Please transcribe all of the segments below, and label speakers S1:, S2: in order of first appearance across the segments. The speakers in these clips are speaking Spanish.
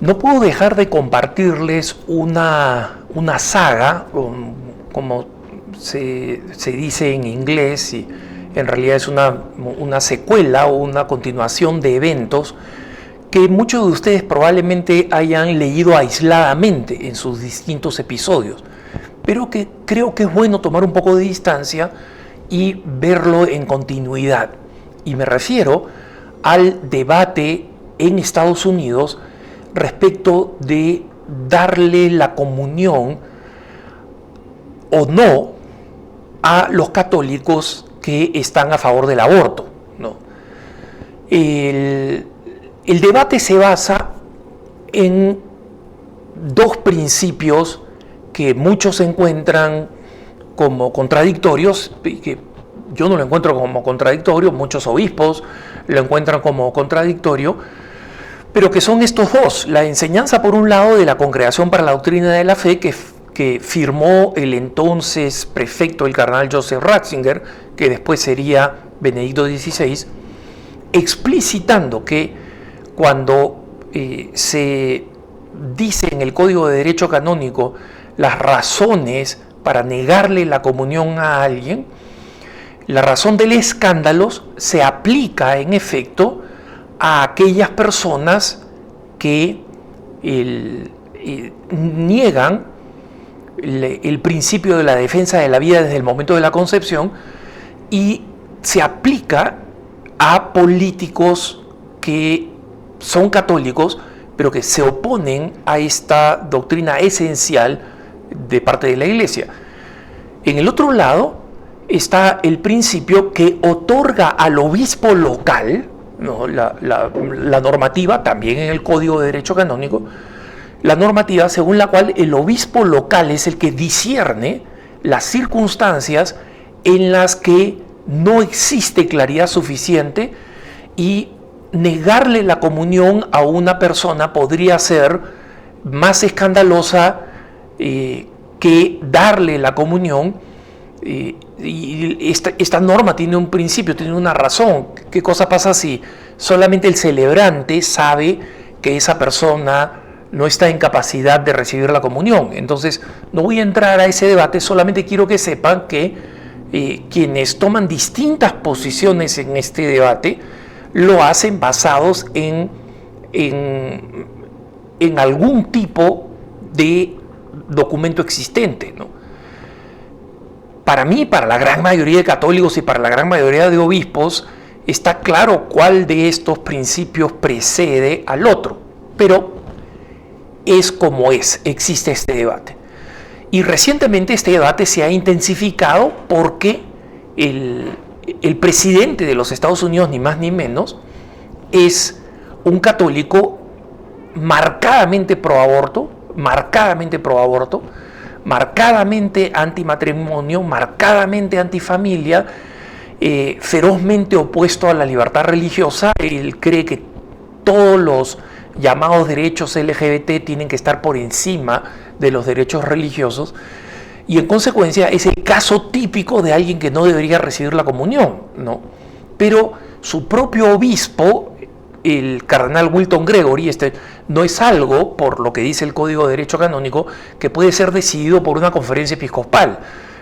S1: No puedo dejar de compartirles una saga, como se dice en inglés, y en realidad es una secuela o una continuación de eventos que muchos de ustedes probablemente hayan leído aisladamente en sus distintos episodios, pero que creo que es bueno tomar un poco de distancia y verlo en continuidad. Y me refiero al debate en Estados Unidos respecto de darle la comunión o no a los católicos que están a favor del aborto, ¿no? El debate se basa en dos principios que muchos encuentran como contradictorios, y que yo no lo encuentro como contradictorio, muchos obispos lo encuentran como contradictorio, pero que son estos dos: la enseñanza por un lado de la Congregación para la Doctrina de la Fe, que firmó el entonces prefecto, el cardenal Joseph Ratzinger, que después sería Benedicto XVI, explicitando que cuando se dice en el Código de Derecho Canónico las razones para negarle la comunión a alguien, la razón del escándalo se aplica en efecto a aquellas personas que niegan el principio de la defensa de la vida desde el momento de la concepción, y se aplica a políticos que son católicos pero que se oponen a esta doctrina esencial de parte de la Iglesia. En el otro lado está el principio que otorga al obispo local, ¿no?, la normativa, también en el Código de Derecho Canónico, la normativa según la cual el obispo local es el que discierne las circunstancias en las que no existe claridad suficiente, y negarle la comunión a una persona podría ser más escandalosa que darle la comunión. Y esta norma tiene un principio, tiene una razón. ¿Qué cosa pasa si solamente el celebrante sabe que esa persona no está en capacidad de recibir la comunión? Entonces, no voy a entrar a ese debate, solamente quiero que sepan que quienes toman distintas posiciones en este debate lo hacen basados en algún tipo de documento existente, ¿no? Para mí, para la gran mayoría de católicos y para la gran mayoría de obispos, está claro cuál de estos principios precede al otro, pero es como es, existe este debate. Y recientemente este debate se ha intensificado porque el presidente de los Estados Unidos, ni más ni menos, es un católico marcadamente pro aborto, marcadamente antimatrimonio, marcadamente antifamilia, ferozmente opuesto a la libertad religiosa. Él cree que todos los llamados derechos LGBT tienen que estar por encima de los derechos religiosos, y en consecuencia es el caso típico de alguien que no debería recibir la comunión, ¿no? Pero su propio obispo, el cardenal Wilton Gregory, no es algo, por lo que dice el Código de Derecho Canónico, que puede ser decidido por una conferencia episcopal.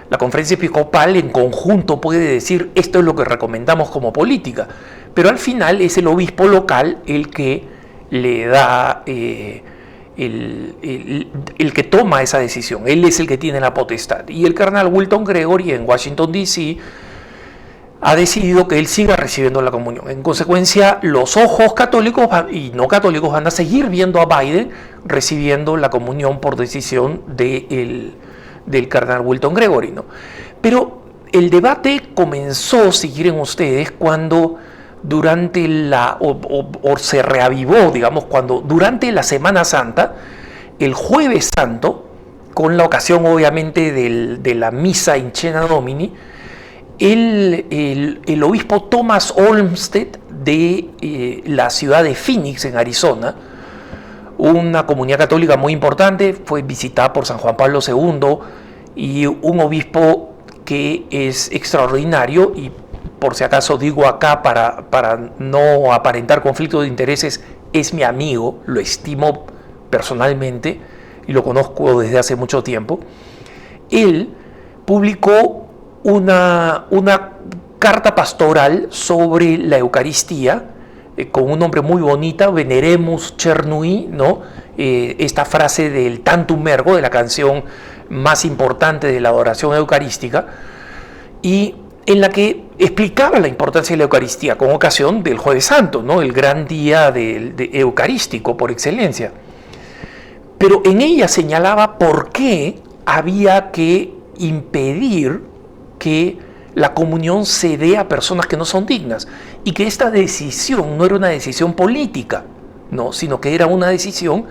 S1: La conferencia episcopal en conjunto puede decir esto es lo que recomendamos como política, pero al final es el obispo local el que le da el que toma esa decisión. Él es el que tiene la potestad, y el cardenal Wilton Gregory en Washington D.C. ha decidido que él siga recibiendo la comunión. En consecuencia, los ojos católicos y no católicos van a seguir viendo a Biden recibiendo la comunión por decisión del cardenal Wilton Gregory, ¿no? Pero el debate comenzó, si quieren ustedes, cuando durante se reavivó, digamos, cuando durante la Semana Santa, el Jueves Santo, con la ocasión obviamente de la misa in Cena Domini, el obispo Thomas Olmsted de la ciudad de Phoenix, en Arizona, una comunidad católica muy importante, fue visitada por San Juan Pablo II, y un obispo que es extraordinario, y por si acaso digo acá para no aparentar conflicto de intereses, es mi amigo, lo estimo personalmente y lo conozco desde hace mucho tiempo. Él publicó una carta pastoral sobre la Eucaristía, con un nombre muy bonita, Veneremus Cernui, ¿no? Esta frase del Tantum Ergo, de la canción más importante de la adoración eucarística, y en la que explicaba la importancia de la Eucaristía con ocasión del Jueves Santo, ¿no? El gran día eucarístico por excelencia. Pero en ella señalaba por qué había que impedir que la comunión se dé a personas que no son dignas, y que esta decisión no era una decisión política, no, sino que era una decisión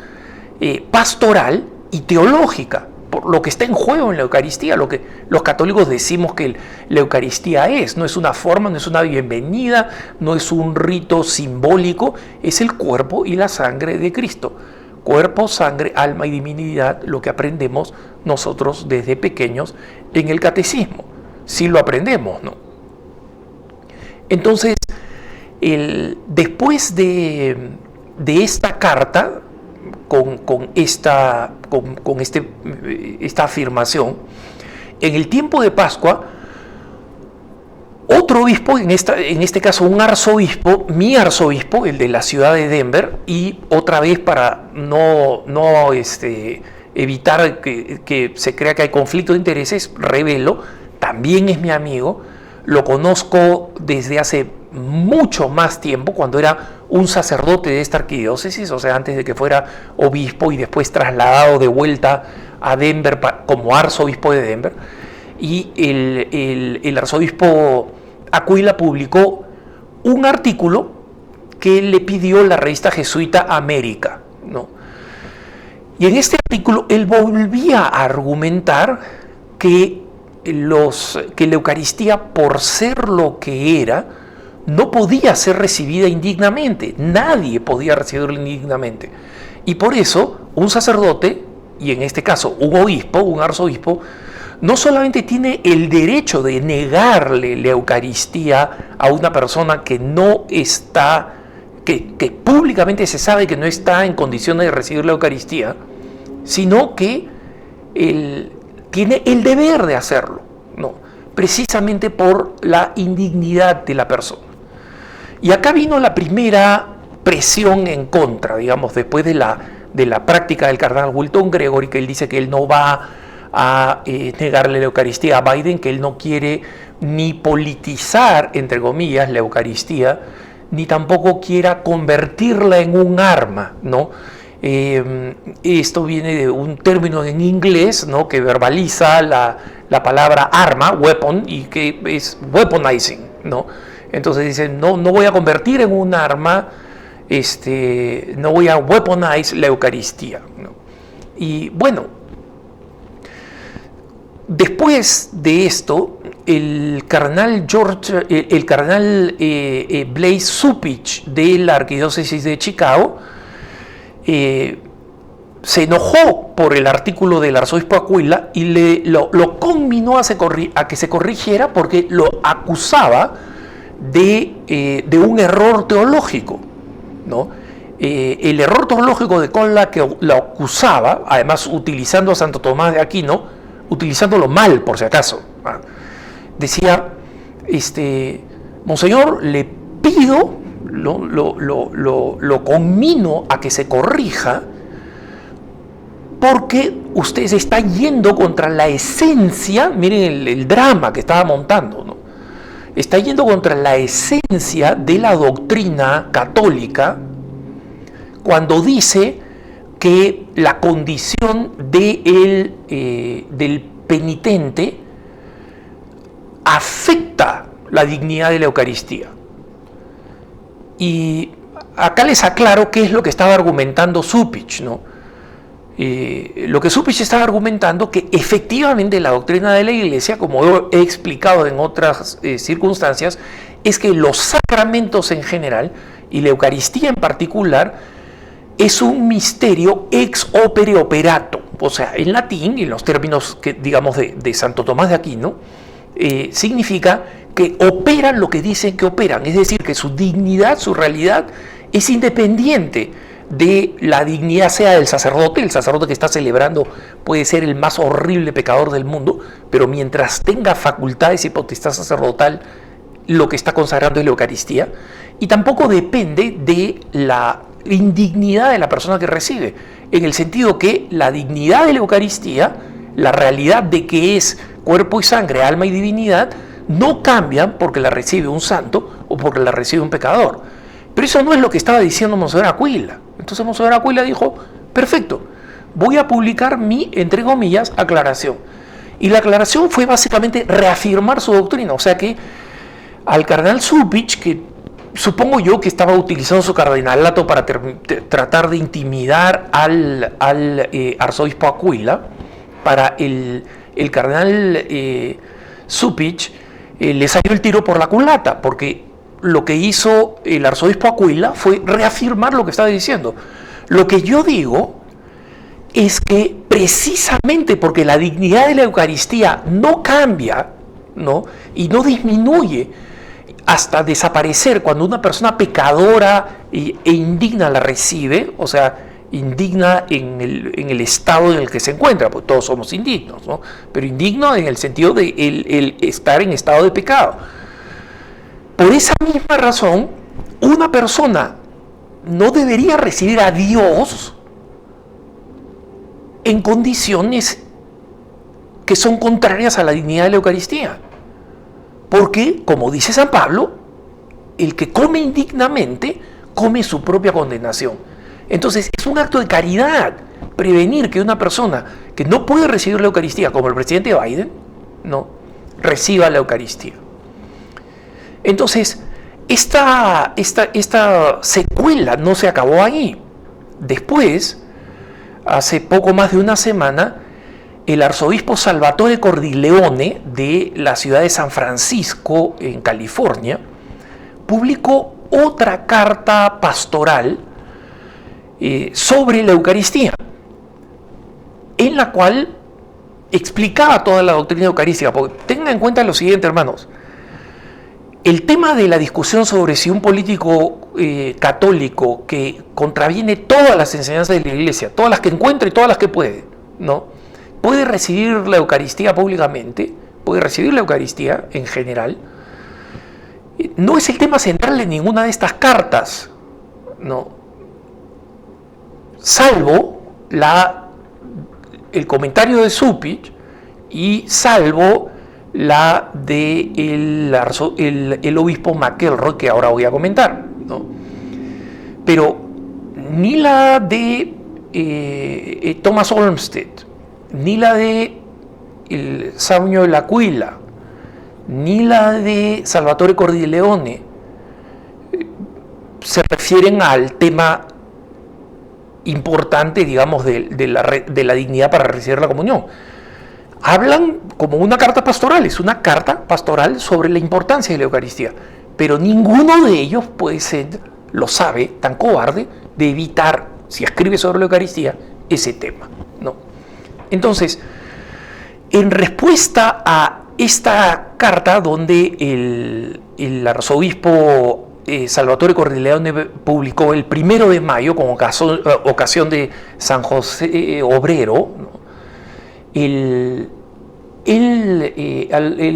S1: pastoral y teológica, por lo que está en juego en la Eucaristía, lo que los católicos decimos que la Eucaristía no es una forma, no es una bienvenida, no es un rito simbólico, es el cuerpo y la sangre de Cristo. Cuerpo, sangre, alma y divinidad, lo que aprendemos nosotros desde pequeños en el catecismo. Sí lo aprendemos, ¿no? Entonces, después de esta carta, con esta afirmación, en el tiempo de Pascua, otro obispo, en este caso un arzobispo, mi arzobispo, el de la ciudad de Denver, y otra vez para no evitar que se crea que hay conflicto de intereses, revelo, también es mi amigo, lo conozco desde hace mucho más tiempo, cuando era un sacerdote de esta arquidiócesis, o sea, antes de que fuera obispo y después trasladado de vuelta a Denver como arzobispo de Denver. Y el arzobispo Aquila publicó un artículo que le pidió la revista jesuita América, ¿no? Y en este artículo él volvía a argumentar que la Eucaristía, por ser lo que era, no podía ser recibida indignamente. Nadie podía recibirla indignamente. Y por eso un sacerdote, y en este caso un obispo, un arzobispo, no solamente tiene el derecho de negarle la Eucaristía a una persona que no está, que públicamente se sabe que no está en condiciones de recibir la Eucaristía, sino que él tiene el deber de hacerlo, ¿no? Precisamente por la indignidad de la persona. Y acá vino la primera presión en contra, digamos, después de la práctica del cardenal Wilton Gregory, que él dice que él no va a negarle la Eucaristía a Biden, que él no quiere ni politizar, entre comillas, la Eucaristía, ni tampoco quiera convertirla en un arma, ¿no? Esto viene de un término en inglés, ¿no?, que verbaliza la palabra arma, weapon, y que es weaponizing, ¿no? Entonces dicen, no voy a convertir en un arma, no voy a weaponize la Eucaristía, ¿no? Y bueno, después de esto, el cardenal Blaise Cupich de la arquidiócesis de Chicago se enojó por el artículo del arzobispo Aquila y lo conminó a que se corrigiera, porque lo acusaba de un error teológico, ¿no? El error teológico de con la que lo acusaba, además utilizando a Santo Tomás de Aquino, utilizándolo mal por si acaso, ¿ah? Decía, Monseñor, le pido, lo conmino a que se corrija, porque usted se está yendo contra la esencia, miren el drama que estaba montando, ¿no? Está yendo contra la esencia de la doctrina católica cuando dice que la condición del penitente afecta la dignidad de la Eucaristía. Y acá les aclaro qué es lo que estaba argumentando Cupich, ¿no? Lo que Cupich estaba argumentando, que efectivamente la doctrina de la Iglesia, como he explicado en otras circunstancias, es que los sacramentos en general y la Eucaristía en particular es un misterio ex opere operato, o sea, en latín, en los términos que digamos de Santo Tomás de Aquino, significa que operan lo que dicen que operan, es decir, que su dignidad, su realidad es independiente de la dignidad sea del sacerdote. El sacerdote que está celebrando puede ser el más horrible pecador del mundo, pero mientras tenga facultades y potestad sacerdotal, lo que está consagrando es la Eucaristía. Y tampoco depende de la indignidad de la persona que recibe, en el sentido que la dignidad de la Eucaristía, la realidad de que es cuerpo y sangre, alma y divinidad, no cambian porque la recibe un santo o porque la recibe un pecador. Pero eso no es lo que estaba diciendo Monseñor Aquila. Entonces Monseñor Aquila dijo, perfecto, voy a publicar mi, entre comillas, aclaración. Y la aclaración fue básicamente reafirmar su doctrina. O sea que al cardenal Cupich, que supongo yo que estaba utilizando su cardenalato para tratar de intimidar al arzobispo Aquila, para el cardenal Cupich le salió el tiro por la culata, porque lo que hizo el arzobispo Aquila fue reafirmar lo que estaba diciendo. Lo que yo digo es que precisamente porque la dignidad de la Eucaristía no cambia, ¿no?, y no disminuye hasta desaparecer cuando una persona pecadora e indigna la recibe, o sea, indigna en el estado en el que se encuentra, pues todos somos indignos, ¿no?, pero indigno en el sentido de el estar en estado de pecado. Por esa misma razón, una persona no debería recibir a Dios en condiciones que son contrarias a la dignidad de la Eucaristía. Porque, como dice San Pablo, el que come indignamente come su propia condenación. Entonces, es un acto de caridad prevenir que una persona que no puede recibir la Eucaristía, como el presidente Biden, no reciba la Eucaristía. Entonces, esta secuela no se acabó ahí. Después, hace poco más de una semana, el arzobispo Salvatore Cordileone de la ciudad de San Francisco, en California, publicó otra carta pastoral sobre la Eucaristía, en la cual explicaba toda la doctrina eucarística. Porque tengan en cuenta lo siguiente, hermanos. El tema de la discusión sobre si un político católico que contraviene todas las enseñanzas de la Iglesia, todas las que encuentre y todas las que puede, ¿no?, puede recibir la Eucaristía públicamente, puede recibir la Eucaristía en general, no es el tema central de ninguna de estas cartas, ¿no?, salvo el comentario de Cupich y salvo la de el obispo McElroy, que ahora voy a comentar, ¿no? Pero ni la de Thomas Olmsted, ni la de Samuel de la Aquila, ni la de Salvatore Cordileone se refieren al tema importante, digamos, de la dignidad para recibir la comunión. Hablan como una carta pastoral, es una carta pastoral sobre la importancia de la Eucaristía, pero ninguno de ellos puede ser, lo sabe, tan cobarde de evitar, si escribe sobre la Eucaristía, ese tema, ¿no? Entonces, en respuesta a esta carta donde el arzobispo Salvatore Cordileone publicó el 1 de mayo con ocasión de San José Obrero, ¿no?, el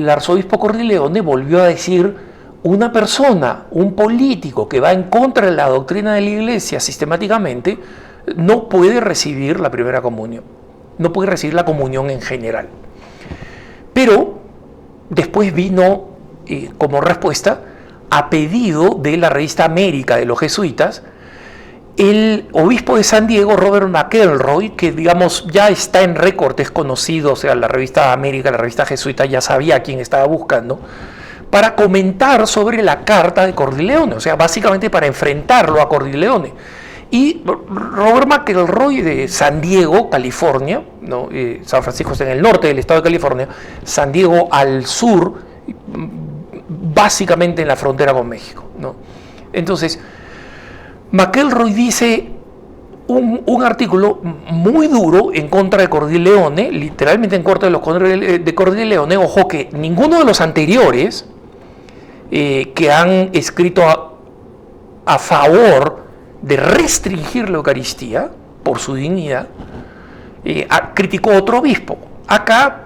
S1: arzobispo Cordileone volvió a decir: una persona, un político que va en contra de la doctrina de la Iglesia sistemáticamente, no puede recibir la primera comunión, no puede recibir la comunión en general. Pero después vino como respuesta, a pedido de la revista América de los jesuitas, el obispo de San Diego, Robert McElroy, que digamos ya está en récord, es conocido, o sea, la revista América, la revista jesuita, ya sabía a quién estaba buscando, para comentar sobre la carta de Cordileone, o sea, básicamente para enfrentarlo a Cordileone. Y Robert McElroy de San Diego, California, ¿no?, San Francisco está en el norte del estado de California, San Diego al sur, básicamente en la frontera con México, ¿no? Entonces, McElroy dice un artículo muy duro en contra de Cordileone, literalmente en contra de Cordileone. Ojo que ninguno de los anteriores que han escrito a favor de restringir la Eucaristía por su dignidad, criticó a otro obispo. Acá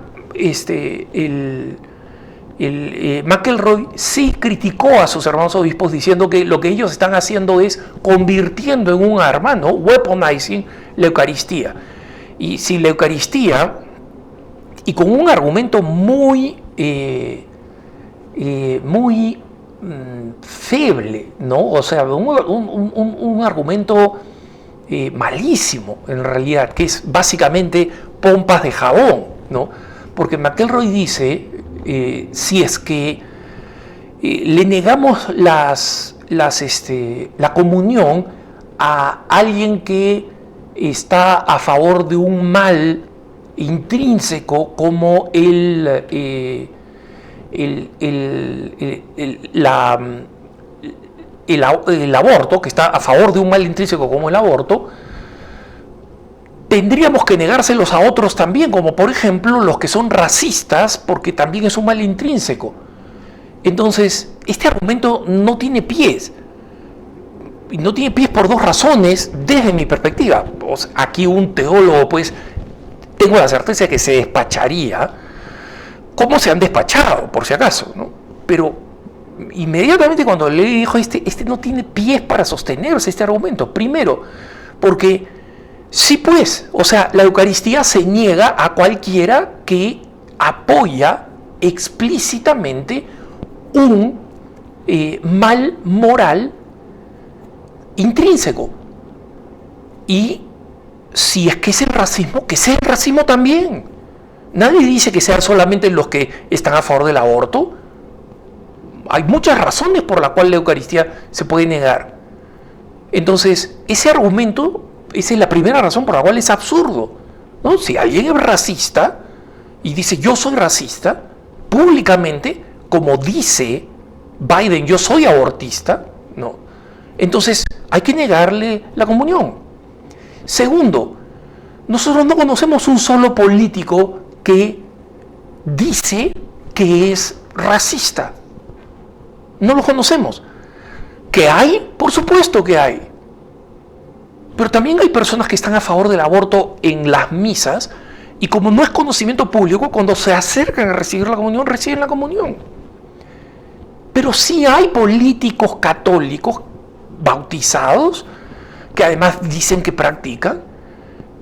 S1: McElroy sí criticó a sus hermanos obispos diciendo que lo que ellos están haciendo es convirtiendo en un arma, ¿no? Weaponizing la Eucaristía. Y si la Eucaristía, y con un argumento muy feble, ¿no? O sea, un argumento malísimo en realidad, que es básicamente pompas de jabón, ¿no? Porque McElroy dice, si es que le negamos la comunión a alguien que está a favor de un mal intrínseco como el aborto, que está a favor de un mal intrínseco como el aborto, tendríamos que negárselos a otros también, como por ejemplo los que son racistas, porque también es un mal intrínseco. Entonces, este argumento no tiene pies. Y no tiene pies por dos razones desde mi perspectiva. Pues aquí un teólogo, pues, tengo la certeza de que se despacharía, como se han despachado, por si acaso, ¿no? Pero inmediatamente cuando le dijo, este no tiene pies para sostenerse este argumento. Primero, porque sí, pues, o sea, la Eucaristía se niega a cualquiera que apoya explícitamente un mal moral intrínseco. Y si es que es el racismo, que sea el racismo también. Nadie dice que sean solamente los que están a favor del aborto. Hay muchas razones por las cuales la Eucaristía se puede negar. Entonces, ese argumento, esa es la primera razón por la cual es absurdo, ¿no? Si alguien es racista y dice yo soy racista, públicamente, como dice Biden, yo soy abortista, ¿no? Entonces hay que negarle la comunión. Segundo, nosotros no conocemos un solo político que dice que es racista. No lo conocemos. ¿Que hay? Por supuesto que hay. Pero también hay personas que están a favor del aborto en las misas y como no es conocimiento público, cuando se acercan a recibir la comunión, reciben la comunión. Pero sí hay políticos católicos bautizados, que además dicen que practican,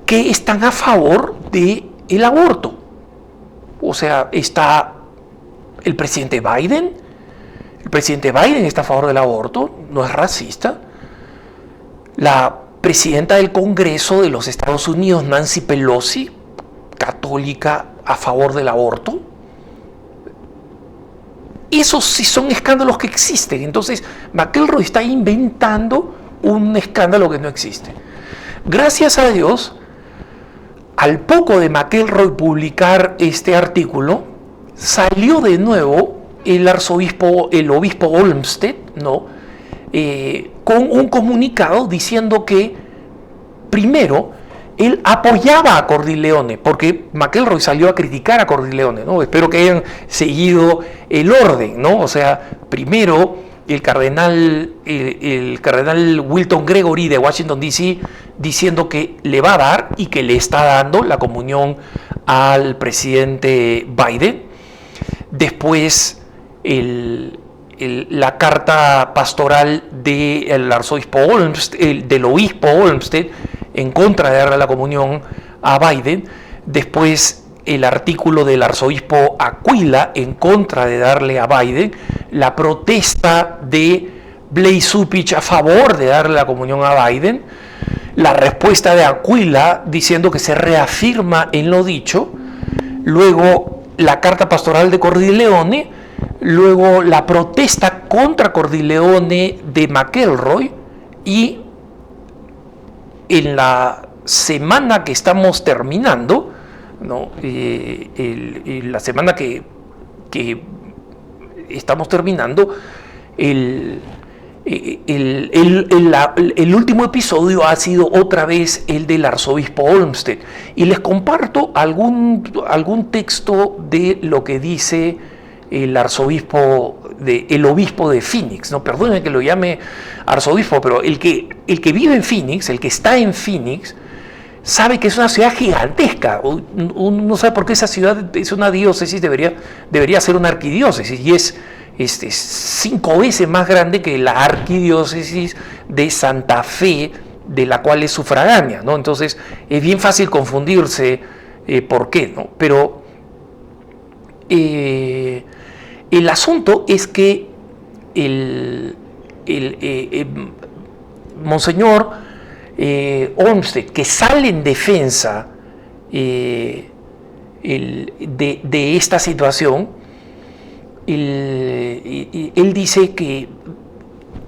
S1: que están a favor del aborto. O sea, está el presidente Biden. El presidente Biden está a favor del aborto, no es racista. La presidenta del Congreso de los Estados Unidos, Nancy Pelosi, católica, a favor del aborto. Esos sí son escándalos que existen. Entonces, McElroy está inventando un escándalo que no existe. Gracias a Dios, al poco de McElroy publicar este artículo, salió de nuevo el obispo Olmsted, ¿no? Con un comunicado diciendo que, primero, él apoyaba a Cordileone, porque McElroy salió a criticar a Cordileone, ¿no? Espero que hayan seguido el orden, ¿no? O sea, primero el cardenal Wilton Gregory de Washington, D.C., diciendo que le va a dar y que le está dando la comunión al presidente Biden. Después, la carta pastoral del obispo Olmsted en contra de darle la comunión a Biden. Después, el artículo del arzobispo Aquila en contra de darle a Biden. La protesta de Blase Cupich a favor de darle la comunión a Biden. La respuesta de Aquila diciendo que se reafirma en lo dicho. Luego, la carta pastoral de Cordileone. Luego, la protesta contra Cordileone de McElroy. Y en la semana que estamos terminando, ¿no? La semana que estamos terminando, el último episodio ha sido otra vez el del arzobispo Olmsted. Y les comparto algún texto de lo que dice el obispo de Phoenix, ¿no? Perdónenme que lo llame arzobispo, pero el que vive en Phoenix, el que está en Phoenix, sabe que es una ciudad gigantesca. Uno no sabe por qué esa ciudad es una diócesis, debería ser una arquidiócesis, y es 5 veces más grande que la arquidiócesis de Santa Fe, de la cual es sufragánea, ¿no? Entonces es bien fácil confundirse por qué, ¿no? Pero el asunto es que el Monseñor Olmsted, que sale en defensa de esta situación, él dice que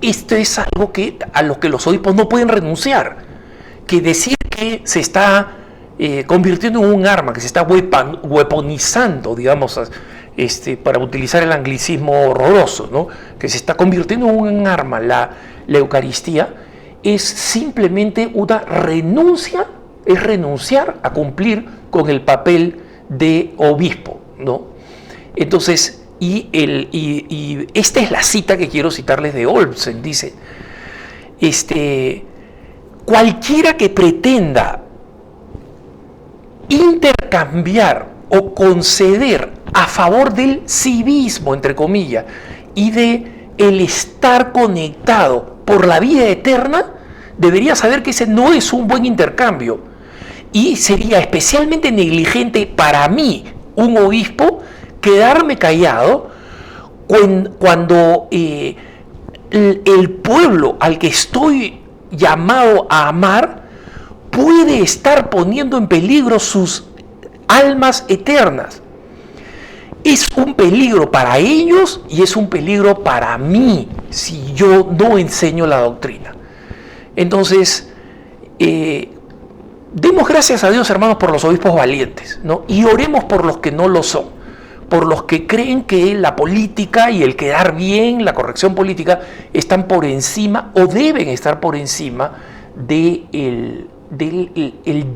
S1: esto es algo a lo que los obispos no pueden renunciar, que decir que se está convirtiendo en un arma, que se está weaponizando, digamos, para utilizar el anglicismo horroroso, ¿no? Que se está convirtiendo en un arma la Eucaristía, es simplemente una renuncia, es renunciar a cumplir con el papel de obispo, ¿no? Entonces, y esta es la cita que quiero citarles de Olmsted. Dice, cualquiera que pretenda intercambiar o conceder a favor del civismo, entre comillas, y de el estar conectado por la vida eterna, debería saber que ese no es un buen intercambio, y sería especialmente negligente para mí, un obispo, quedarme callado cuando el pueblo al que estoy llamado a amar puede estar poniendo en peligro sus almas eternas. Es un peligro para ellos y es un peligro para mí si yo no enseño la doctrina. Entonces, demos gracias a Dios, hermanos, por los obispos valientes, ¿no? Y oremos por los que no lo son, por los que creen que la política y el quedar bien, la corrección política, están por encima o deben estar por encima del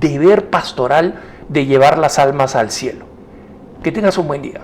S1: deber pastoral de llevar las almas al cielo. Que tengas un buen día.